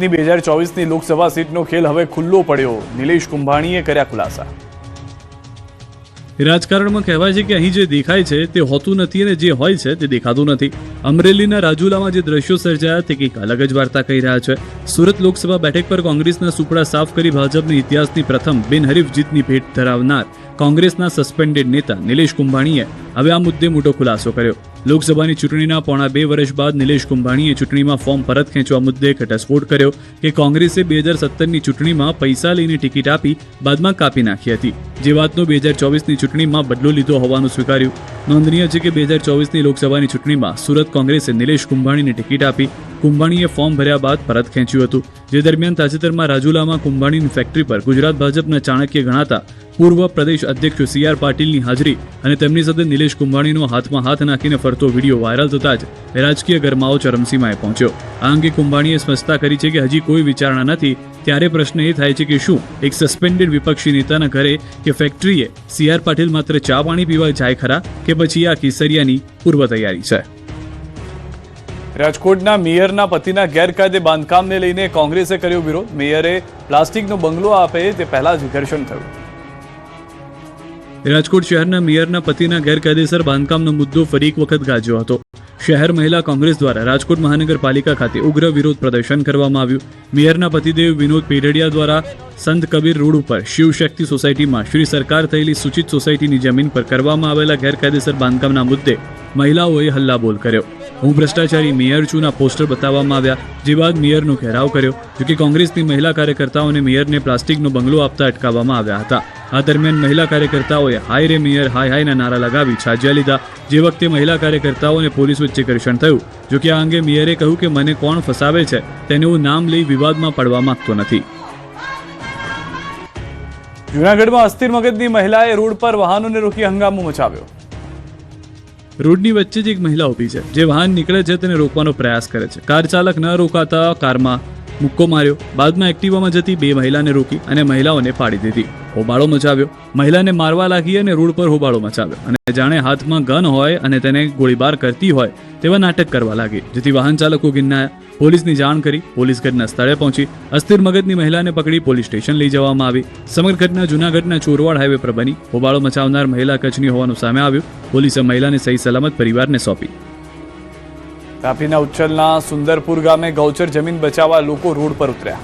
અમદાવાદની 2024ની લોકસભા સીટનો ખેલ હવે ખુલ્લો પડ્યો. નિલેશ કુંભાણીએ કર્યા ખુલાસા. રાજકારણમાં કહેવાય છે કે અહીં જે દેખાય છે તે હોતું નથી અને જે હોય છે તે દેખાતું નથી. અમરેલીના રાજુલામાં જે દ્રશ્યો સર્જાયા તે કંઈક અલગ જ વાર્તા કહી રહ્યા છે. સુરત લોકસભા બેઠક પર કોંગ્રેસના સુપડા સાફ કરી ભાજપની ઇતિહાસની પ્રથમ બિનહરીફ જીતની ભેટ ધરાવનાર કોંગ્રેસના સસ્પેન્ડેડ નેતા નિલેશ કુંભાણીએ હવે આ મુદ્દે મોટો ખુલાસો કર્યો. લોકસભાની ચૂંટણીના પોણા 2 વર્ષ બાદ નિલેશ કુંભાણીએ ચૂંટણીમાં ફોર્મ પરત ખેંચવા મુદ્દે ઘટસ્ફોટ કર્યો કે કોંગ્રેસે 2017ની ચૂંટણીમાં પૈસા લઈને ટિકિટ આપી બાદમાં કાપી નાખી હતી, જે વાતનો 2024ની ચૂંટણીમાં બદલો લીધો હોવાનું સ્વીકાર્યું. નોંધનીય છે કે 2024ની લોકસભાની ચૂંટણીમાં સુરત કોંગ્રેસે નિલેશ કુંભાણીને ટિકિટ આપી. કુંભાણીએ ફોર્મ ભર્યા બાદ પરત ખેંચ્યું હતું. જે દરમિયાન તાજેતરમાં રાજુલામાં કુંભાણીની ફેક્ટરી પર ગુજરાત ભાજપના ચાણક્ય ગણાતા પૂર્વ પ્રદેશ અધ્યક્ષ CR પાટીલની હાજરી અને તેમની સાથે નિલેશ કુંભાણીનો હાથમાં હાથ નાખીને ફરતો વિડીયો વાયરલ થતા જ રાજકીય ગરમાવો ચરમસીમાએ પહોંચ્યો. આ અંગે કુંભાણીએ સ્પષ્ટતા કરી છે કે હજી કોઈ વિચારણા નથી. ત્યારે પ્રશ્ન એ થાય છે કે શું એક સસ્પેન્ડેડ વિપક્ષી નેતાના ઘરે કે ફેક્ટરીએ CR પાટીલ માત્ર ચા પાણી પીવા જાય ખરા કે પછી આ કેસરિયાની પૂર્વ તૈયારી છે? રાજકોટના મેયરના પતિના ગેરકાયદે બાંધકામને લઈને કોંગ્રેસે કર્યો વિરોધ. મેયરે પ્લાસ્ટિકનો બંગલો આપે તે પહેલા જ ઘર્ષણ થયું. રાજકોટ શહેરના મેયરના પતિના ગેરકાયદેસર બાંધકામનો મુદ્દો ફરી એક વખત ગાજ્યો હતો. શહેર મહિલા કોંગ્રેસ દ્વારા રાજકોટ મહાનગરપાલિકા ખાતે ઉગ્ર વિરોધ પ્રદર્શન કરવામાં આવ્યું. મેયરના પતિદેવ વિનોદ પેઢડિયા દ્વારા સંત કબીર રોડ ઉપર શિવશક્તિ સોસાયટીમાં શ્રી સરકાર થયેલી સૂચિત સોસાયટીની જમીન પર કરવામાં આવેલા ગેરકાયદેસર બાંધકામના મુદ્દે મહિલાઓએ હલ્લાબોલ કર્યો. હું ભ્રષ્ટાચારી મેયર છુંના પોસ્ટર બતાવવામાં આવ્યા, જે બાદ મેયરનો ઘેરાવ કર્યો. જોકે કોંગ્રેસની મહિલા કાર્યકર્તાઓને મેયરને પ્લાસ્ટિકનો બંગલો આપતા અટકાવવામાં આવ્યા હતા. આ દરમિયાન મહિલા કાર્યકર્તાઓએ હાય રે મેયર હાય હાયના નારા લગાવી છાજ્યા લીધા. જે વખતે મહિલા કાર્યકર્તાઓને પોલીસ વચ્ચે ઘર્ષણ થયું. જોકે આ અંગે મેયરે કહ્યું કે મને કોણ ફસાવે છે તેનું નામ લઈ વિવાદમાં પડવા માંગતો નથી. જૂનાગઢમાં અસ્થિર મગજની મહિલાએ રોડ પર વાહનોને રોકી હંગામો મચાવ્યો. રોડની વચ્ચે જ એક મહિલા ઊભી છે, જે વાહન નીકળે છે તેને રોકવાનો પ્રયાસ કરે છે. કાર ચાલક ન રોકાતા કારમાં મુક્કો માર્યો. બાદમાં એક્ટિવામાં જતી 2 મહિલાને રોકી અને મહિલાઓને પાડી દીધી. હોબાળો મચાવ્યો. મહિલાને મારવા લાગી અને રોડ પર હોબાળો મચાવ્યો અને જાણે હાથમાં ગન હોય અને તેને ગોળીબાર કરતી હોય તેવા નાટક કરવા લાગી, જેથી વાહન ચાલકો ગિન્નાયા. પોલીસની જાણ કરી. પોલીસ ઘટના સ્થળે પહોંચી અસ્થિર મગજની મહિલાને પકડી પોલીસ સ્ટેશન લઈ જવામાં આવી. સમગ્ર ઘટના જૂનાગઢના ચોરવાડ હાઈવે પર બની. હોબાળો મચાવનાર મહિલા કચ્છની હોવાનું સામે આવ્યું. પોલીસે મહિલાને સહી સલામત પરિવારને સોંપી. તાપીના ઉચ્છલના સુંદરપુર ગામે ગૌચર જમીન બચાવવા લોકો રોડ પર ઉતર્યા.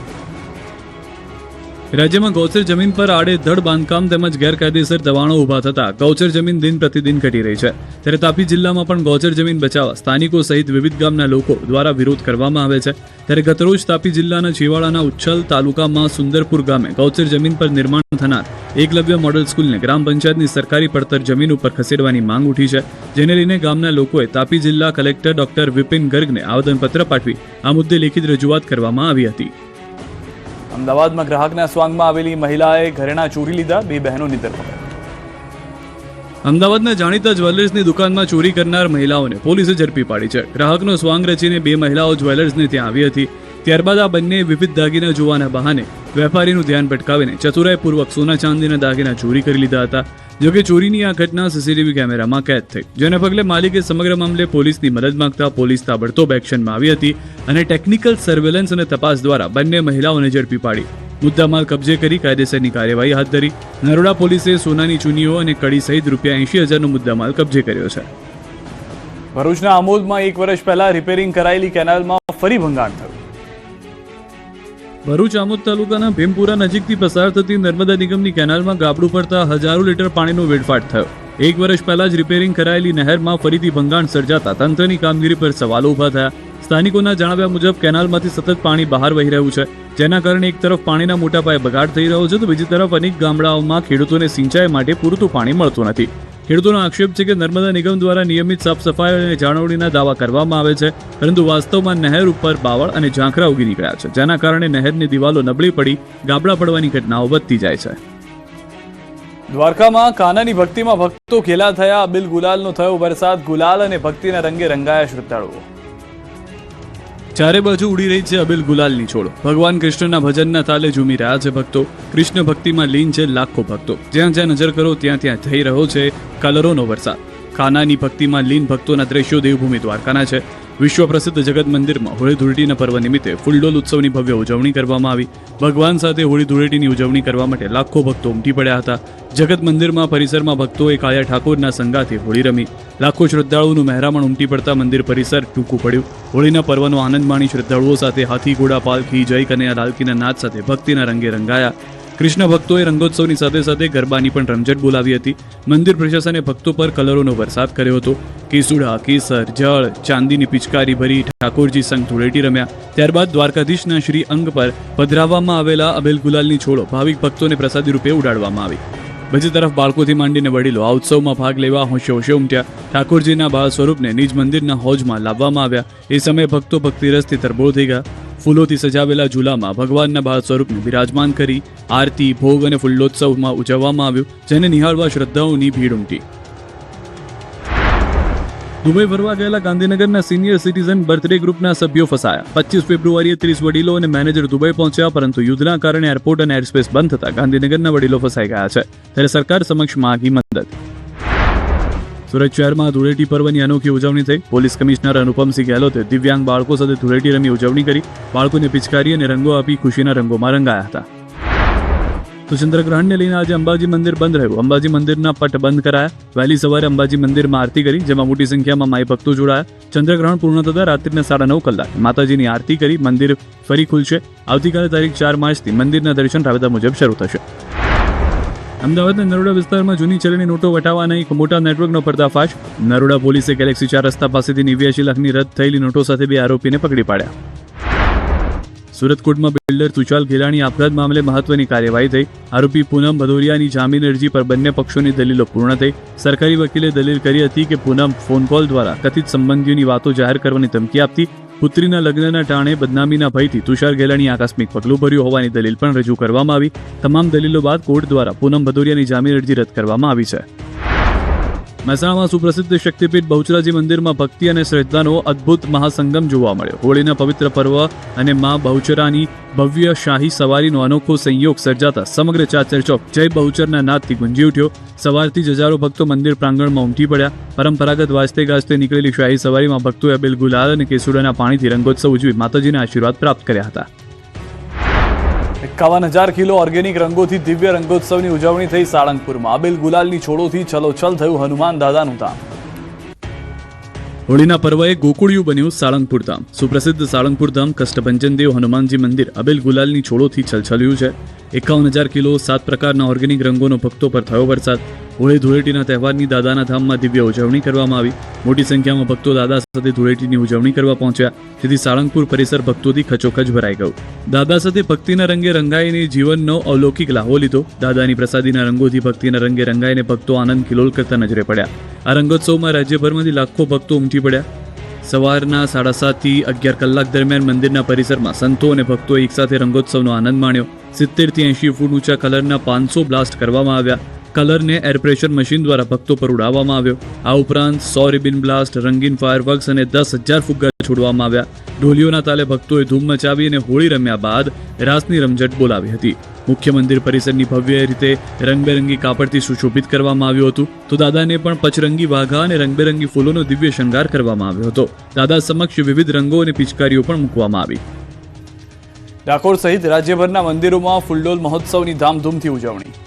રાજ્યમાં ગૌચર જમીન પર આડેધડ બાંધકામ તેમજ ગેરકાયદેસર દબાણો ઊભા થતા ગૌચર જમીન દિન પ્રતિદિન ઘટી રહી છે. ત્યારે તાપી જિલ્લામાં પણ ગૌચર જમીન બચાવવા સ્થાનિકો સહિત વિવિધ ગામના લોકો દ્વારા વિરોધ કરવામાં આવે છે. ત્યારે ગતરોજ તાપી જિલ્લાના છેવાડાના ઉચ્છલ તાલુકામાં સુંદરપુર ગામે ગૌચર જમીન પર નિર્માણ થનાર એકલવ્ય મોડલ સ્કૂલને ગ્રામ પંચાયતની સરકારી પડતર જમીન ઉપર ખસેડવાની માંગ ઉઠી છે. જેને લઈને ગામના લોકોએ તાપી જિલ્લા કલેક્ટર ડોક્ટર વિપિન ગર્ગને આવેદનપત્ર પાઠવી આ મુદ્દે લેખિત રજૂઆત કરવામાં આવી હતી. અમદાવાદમાં ગ્રાહકના સ્વાંગમાં આવેલી મહિલાએ ઘરેણાં ચોરી લીધા. 2 બહેનોની ધરપકડ. અમદાવાદના જાણીતા જ્વેલર્સની દુકાનમાં ચોરી કરનાર મહિલાઓને પોલીસે ઝડપી પાડી છે. ગ્રાહકનો સ્વાંગ રચીને 2 મહિલાઓ જ્વેલર્સને ત્યાં આવી હતી. ત્યારબાદ આ બંને વિવિધ દાગીના જોવાના બહાને વેપારીનું ધ્યાન ભટકાવીને ચતુરાઈપૂર્વક સોના ચાંદીના દાગીના ચોરી કરી લીધા હતા. જોકે ચોરીની આ ઘટના CCTV કેમેરામાં કેદ થઈ, જેને પગલે માલિકે સમગ્ર મામલે પોલીસની મદદ માંગતા પોલીસ તાબડતોબ એક્શનમાં આવી હતી અને ટેકનિકલ સર્વેલન્સ અને તપાસ દ્વારા બંને મહિલાઓને ઝડપી પાડી મુદ્દામાલ કબજે કરી કાયદેસરની કાર્યવાહી હાથ ધરી. નરોડા પોલીસે સોનાની ચૂનીઓ અને કડી સહિત ₹80,000નો મુદ્દામાલ કબજે કર્યો છે. ભરૂચના આમોદમાં 1 વર્ષ પહેલા રિપેરિંગ કરાયેલી કેનાલમાં ફરી ભંગાણ થયું. ભરૂચ આમોદ તાલુકાના ભીમપુરા નજીકથી પસાર થતી નર્મદા નિગમની કેનાલમાં ગાબડું પડતા હજારો લીટર પાણીનો વેડફાટ થયો. 1 વર્ષ પહેલા જ રિપેરિંગ કરાયેલી નહેરમાં ફરીથી ભંગાણ સર્જાતા તંત્રની કામગીરી પર સવાલો ઊભા થયા. સ્થાનિકોના જણાવ્યા મુજબ કેનાલમાંથી સતત પાણી બહાર વહી રહ્યું છે, જેના કારણે એક તરફ પાણીના મોટા પાયે બગાડ થઈ રહ્યો છે તો બીજી તરફ અનેક ગામડાઓમાં ખેડૂતોને સિંચાઈ માટે પૂરતું પાણી મળતું નથી. ખેડૂતોનો આક્ષેપ છે કે નર્મદા નિગમ દ્વારા નિયમિત સાફ સફાઈ અને જાળવણીના દાવા કરવામાં આવે છે, પરંતુ વાસ્તવમાં નહેર ઉપર બાવળ અને ઝાંખરા ઉગી નીકળ્યા છે, જેના કારણે નહેરની દિવાલો નબળી પડી ગાબડા પડવાની ઘટનાઓ વધતી જાય છે. દ્વારકામાં કાનાની ભક્તિમાં ભક્તો ઘેલા થયા. અબિલ ગુલાલનો થયો વરસાદ. ગુલાલ અને ભક્તિના રંગે રંગાયા શ્રદ્ધાળુઓ. ચારે બાજુ ઉડી રહી છે અબિલ ગુલાલની છોડ. ભગવાન કૃષ્ણના ભજનના તાલે ઝૂમી રહ્યા છે ભક્તો. કૃષ્ણ ભક્તિમાં લીન છે લાખો ભક્તો. જ્યાં જ્યાં નજર કરો ત્યાં ત્યાં થઈ રહ્યો છે કલરોનો વરસાદ. કાનાની ભક્તિમાં લીન ભક્તોના દ્રશ્યો દેવભૂમિ દ્વારકાના છે. વિશ્વ પ્રસિદ્ધ જગત મંદિરમાં હોળી ધૂળેટીના પર્વ નિમિત્તે ફૂલડોલ ઉત્સવની ભવ્ય ઉજવણી કરવામાં આવી. ભગવાન સાથે હોળી ધૂળેટીની ઉજવણી કરવા માટે લાખો ભક્તો ઉમટી પડ્યા હતા. જગત મંદિરમાં પરિસરમાં ભક્તોએ કાળિયા ઠાકોરના સંગાથે હોળી રમી. લાખો શ્રદ્ધાળુઓનું મહેરામણ ઉમટી પડતા મંદિર પરિસર ટૂંકું પડ્યું. હોળીના પર્વનો આનંદ માણી શ્રદ્ધાળુઓ સાથે હાથી ઘોડા પાલખી જય કનૈયા લાલકીના નાદ સાથે ભક્તિના રંગે રંગાયા. કૃષ્ણ ભક્તોએ રંગોત્સવની સાથે સાથે ગરબાની પણ રમઝટ બોલાવી હતી. મંદિર પ્રશાસને ભક્તો પર કલરોનો વરસાદ કર્યો હતો. કેસુડા, કેસર, જળ, ચાંદીની પિચકારી ભરી ઠાકોરજી સંગ ધૂળેટી રમ્યા. ત્યારબાદ દ્વારકાધીશના શ્રી અંગ પર પધરાવવામાં આવેલા અબેલ ગુલાલની છોડો ભાવિક ભક્તોને પ્રસાદી રૂપે ઉડાડવામાં આવી. બીજી તરફ બાળકોથી માંડીને વડીલો આ ઉત્સવમાં ભાગ લેવા હોંશે હોંશે ઉમટ્યા. ઠાકોરજીના બાળ સ્વરૂપને નિજ મંદિરના હોજમાં લાવવામાં આવ્યા. એ સમયે ભક્તો ભક્તિરસથી તરબોળ થઈ ગયા. ફૂલોથી સજાવેલા ઝૂલામાં ભગવાનના બાળ સ્વરૂપને બિરાજમાન કરી આરતી, ભોગ અને ફૂલોત્સવમાં ઉજવવામાં આવ્યું, જેને નિહાળવા શ્રદ્ધાળુઓની ભીડ ઉમટી. દુબઈ ફરવા ગયેલા ગાંધીનગરના સિનિયર સિટીઝન બર્થડે ગ્રુપના સભ્યો ફસાયા. 25 ફેબ્રુઆરીએ 30 વડીલો અને મેનેજર દુબઈ પહોંચ્યા, પરંતુ યુદ્ધના કારણે એરપોર્ટ અને એરસ્પેસ બંધ થતા ગાંધીનગરના વડીલો ફસાઈ ગયા છે. ત્યારે સરકાર સમક્ષ માંગી મદદ. સુરત શહેરમાં ધૂળેટી પર્વની અનોખી ઉજવણી થઈ. પોલીસ કમિશનર અનુપમસિંહ ગેહલોતે દિવ્યાંગ બાળકો સાથે ધૂળેટી રમી ઉજવણી કરી. બાળકોને પિચકારી અને રંગો આપી ખુશીના રંગોમાં રંગાયા હતા. તો ચંદ્રગ્રહણને લઈને આજે અંબાજી મંદિર બંધ રહ્યું. અંબાજી મંદિરના પટ બંધ કરાયા. વહેલી સવારે અંબાજી મંદિરમાં આરતી કરી, જેમાં મોટી સંખ્યામાં માઈ ભક્તો જોડાયા. ચંદ્રગ્રહણ પૂર્ણ થતાં રાત્રિના 9:30 કલાકે માતાજીની આરતી કરી મંદિર ફરી ખુલશે. આવતીકાલે તારીખ 4 માર્ચથી મંદિરના દર્શન રાબેતા મુજબ શરૂ થશે. અમદાવાદના નરોડા વિસ્તારમાં જૂની ચલણી નોટો વટાવવાના એક મોટા નેટવર્કનો પર્દાફાશ. નરોડા પોલીસે ગેલેક્સી 4 રસ્તા પાસેથી 89 લાખની રદ થયેલી નોટો સાથે 2 આરોપીને પકડી પાડ્યા. સુરત કોર્ટમાં બિલ્ડર તુષાર ગેલાણી અપરાધ મામલે મહત્વની કાર્યવાહી થઈ. આરોપી પૂનમ ભદૌરિયાની જામીન અરજી પર બંને પક્ષોની દલીલો પૂર્ણ થઈ. સરકારી વકીલે દલીલ કરી હતી કે પૂનમ ફોન કોલ દ્વારા કથિત સંબંધીઓની વાતો જાહેર કરવાની ધમકી આપતી. પુત્રીના લગ્નના ટાણે બદનામીના ભયથી તુષાર ગેલાણી આકસ્મિક પગલું ભર્યું હોવાની દલીલ પણ રજૂ કરવામાં આવી. તમામ દલીલો બાદ કોર્ટ દ્વારા પૂનમ ભદૌરિયાની જામીન અરજી રદ કરવામાં આવી છે. મહેસાણામાં સુપ્રસિદ્ધ શક્તિપીઠ બહુચરાજી મંદિરમાં ભક્તિ અને શ્રદ્ધાનો અદ્ભુત મહાસંગમ જોવા મળ્યો. હોળીના પવિત્ર પર્વ અને મા બહુચરાની ભવ્ય શાહી સવારીનો અનોખો સંયોગ સર્જાતા સમગ્ર ચાચર ચોક જય બહુચરના નાદથી ગુંજી ઉઠ્યો. સવારથી જ હજારો ભક્તો મંદિર પ્રાંગણમાં ઉમટી પડ્યા. પરંપરાગત વાજતે ગાજતે નીકળેલી શાહી સવારીમાં ભક્તોએ અબેલ ગુલાલ અને કેસુડાના પાણીથી રંગોત્સવ ઉજવી માતાજીના આશીર્વાદ પ્રાપ્ત કર્યા હતા. 51,000 કિલો ઓર્ગેનિક રંગોથી દિવ્ય રંગોત્સવની ઉજવણી થઈ સાળંગપુરમાં. અબેલ ગુલાલની છોડોથી છલોછલ થયું હનુમાન દાદાનું ધામ. હોળીના પર્વએ ગોકુળિયું બન્યું સાળંગપુર ધામ. સુપ્રસિદ્ધ સાળંગપુર ધામ કષ્ટભંજન દેવ હનુમાનજી મંદિર અબેલ ગુલાલની છોડોથી છલછલ્યું છે. 51,000 કિલો 7 પ્રકારના ઓર્ગેનિક રંગોનો ભક્તો પર થયો વરસાદ. હોળી ધૂળેટીના તહેવારની દાદાના ધામમાં દિવ્ય ઉજવણી કરવામાં આવી. મોટી સંખ્યામાં ભક્તો દાદા સાથે ધૂળેટીની ઉજવણી કરવા પહોંચ્યા, જેથી સાળંગપુર પરિસર ભક્તોથી ખચોખચ ભરાઈ ગયું. દાદા સાથે ભક્તિના રંગે રંગાઈને જીવનનો અલૌકિક લાહો લીધો. દાદાની પ્રસાદીના રંગોથી ભક્તિના રંગે રંગાઈને ભક્તો આનંદ કિલોલ કરતા નજરે પડ્યા. આ રંગોત્સવમાં રાજ્યભરમાંથી લાખો ભક્તો ઉમટી પડ્યા. સવારના 7:30 થી 11 કલાક દરમિયાન મંદિરના પરિસરમાં સંતો અને ભક્તોએ એકસાથે રંગોત્સવનો આનંદ માણ્યો. 70 થી 80 ફૂટ ઊંચા કલરના 500 બ્લાસ્ટ કરવામાં આવ્યા. કલરને એર પ્રેશર મશીન દ્વારા ભક્તો પર ઉડાવવામાં આવ્યો. આ ઉપરાંત 100 રિબિન બ્લાસ્ટ, રંગીન ફાયરવર્ક્સ અને 10,000 ફુગ્ગા છોડવામાં આવ્યા. ઢોલીઓના તાલે ભક્તોએ ધૂમ મચાવી અને હોળી રમ્યા બાદ રાસની રમઝટ બોલાવી હતી. મુખ્ય મંદિર પરિસરની ભવ્ય રીતે રંગબેરંગી કાપડથી સુશોભિત કરવામાં આવ્યું હતું. તો દાદાને પણ પચરંગી વાઘા અને રંગબેરંગી ફૂલોનો દિવ્ય શણગાર કરવામાં આવ્યો હતો. દાદા સમક્ષ વિવિધ રંગો અને પિચકારીઓ પણ મૂકવામાં આવી. ડાકોર સહિત રાજ્યભરના મંદિરોમાં ફૂલડોલ મહોત્સવની ધામધૂમથી ઉજવણી.